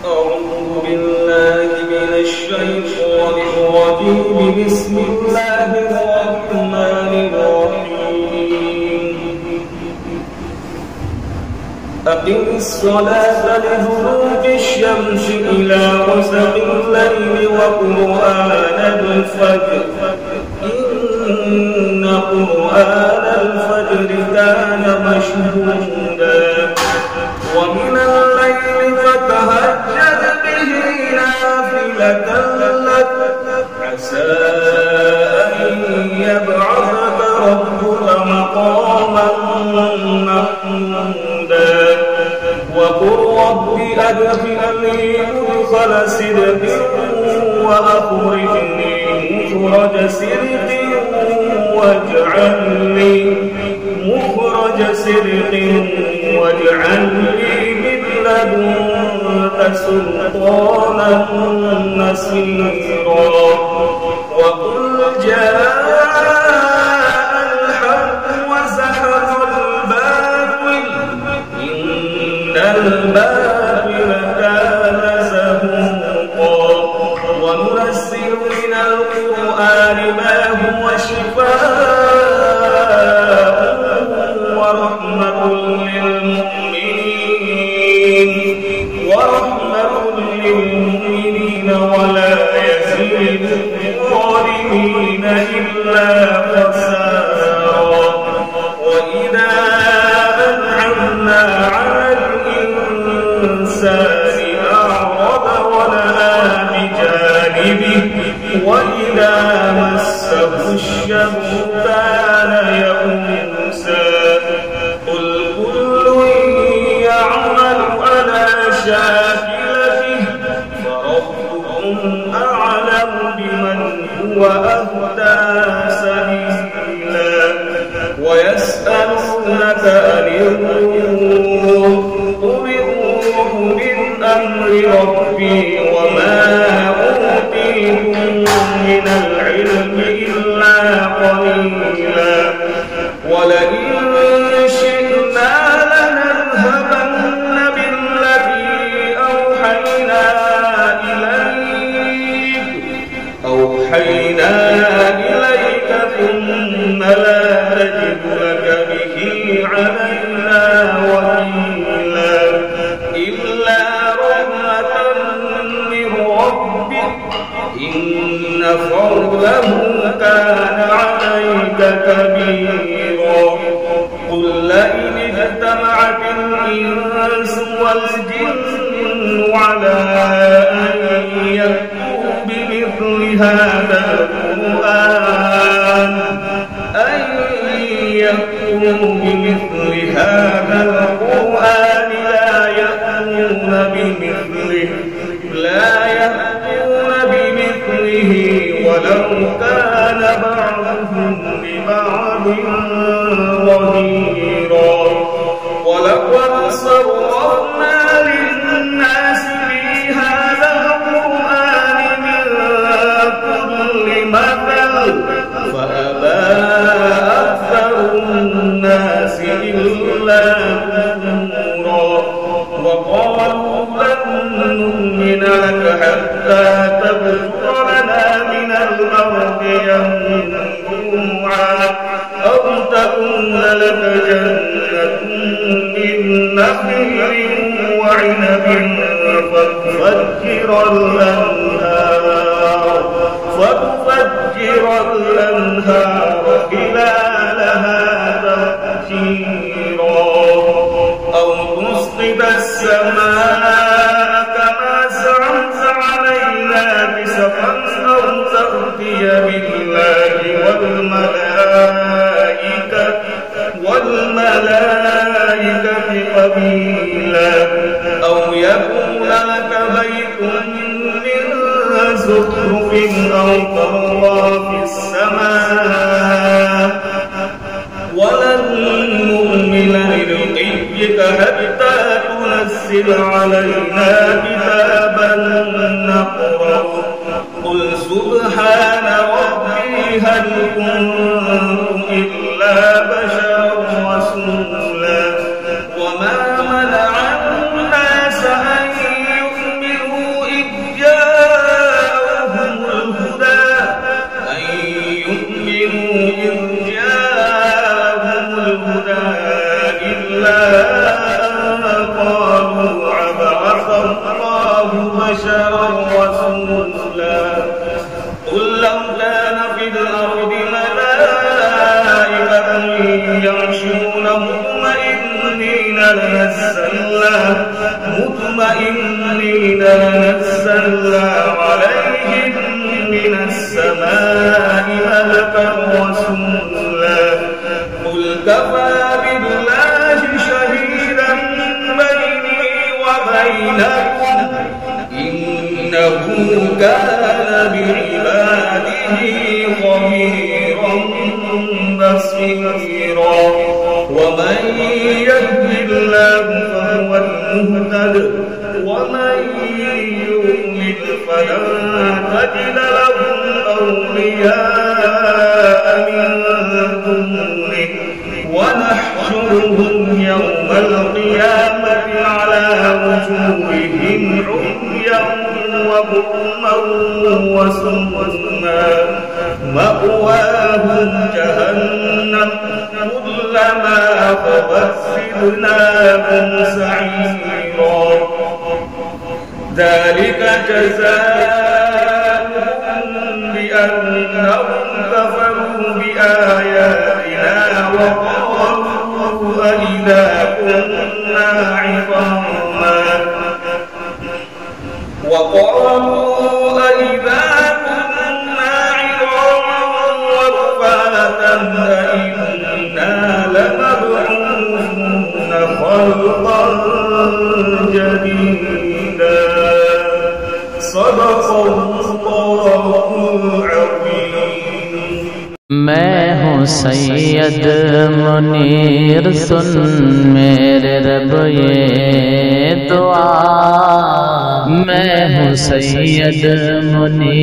أعوذ بالله من الشيطان الرجيم. بسم الله الرحمن الرحيم. أقم الصلاة لدلوك الشمس إلى غسق الليل وقرآن الفجر إن قرآن الفجر كان مشهودا ومن الليل فتهجد به نافلة لك عسى أن يبعثك ربك مقاما محمودا وقل رب أدخلني مدخل صدق وأخرجني مخرج صدق واجعل لي مخرج صدق واجعل لي من لدنك سلطانا نصيرا وقل جاء الحق وزهق الباطل إن الباطل كان زهوقا وننزل من القرآن ما هو شفاء ورحمة للمؤمنين ولا يزيد الظالمين إلا خسارا وإذا أنعمنا على الإنسان أعرض ونأى بجانبه وإذا مسه الشر كان يئوسا قل كل يعمل على شاكلته فربكم أعلم بمن هو أهدى سبيلا ويسألونك عن الروح قل الروح من أمر ربي وما أوتيتم من العلم إلا قليلا ولئن شئنا لنذهبن بالذي أوحينا إليك ثم لا تجد لك به علينا وكيلا إلا رحمة من ربك إن فضله كان عليك كبيرا قل لئن اجتمعت الإنس والجن على أن يأتوا بمثل هذا القرآن لا يأتون بمثله ولو كان بعضهم لبعض ظهيرا ولقد صرفنا للناس في هذا القرآن من كل مثل فأبى أكثر الناس إلا كفورا وقالوا لن نؤمن لك حتى تبصر لنا من الأرض ينبوعا أو تكون لك جنة من نخيل وعنب فتفجر الأنهار خلالها تفجيرا أو تسقط السماء كما زعمت علينا كسفا أو تأتي بالله والملائكة قبيلا أو يكون لك بيت من زخرف أو ترقى في السماء ولن نؤمن لرقيك حتى تنزل علينا كتابا نقرأ قل سبحان ربي هل كنت إلا بشرا رسولا وما منع الناس أن يؤمنوا الله بشرا رسولا قل لو كان في الأرض ملائكة يمشون مطمئنين لنزلنا عليهم من السماء ملكا رسولا قل كفى بالله شهيدا بيني وبينكم إنه كان بعباده خبيرا بصيرا ومن يهد الله فهو المهتد ومن يضلل فلن تجد لهم أولياء من دونه ونحشرهم يوم القيامة على وجوههم عميا وبكما وصما مأواهم جهنم كلما خبت زدناهم سعيرا ذلك جزاؤهم بأنهم كفروا بآياتنا وقالوا أئذا كنا عظاما ورفاتا أئنا لمبعوثون خلقا جديدا صدق الله العظيم मैं हूँ सैयद मुनीर सुन मेरे रब ये दुआ मैं हूँ सैयद मुनीर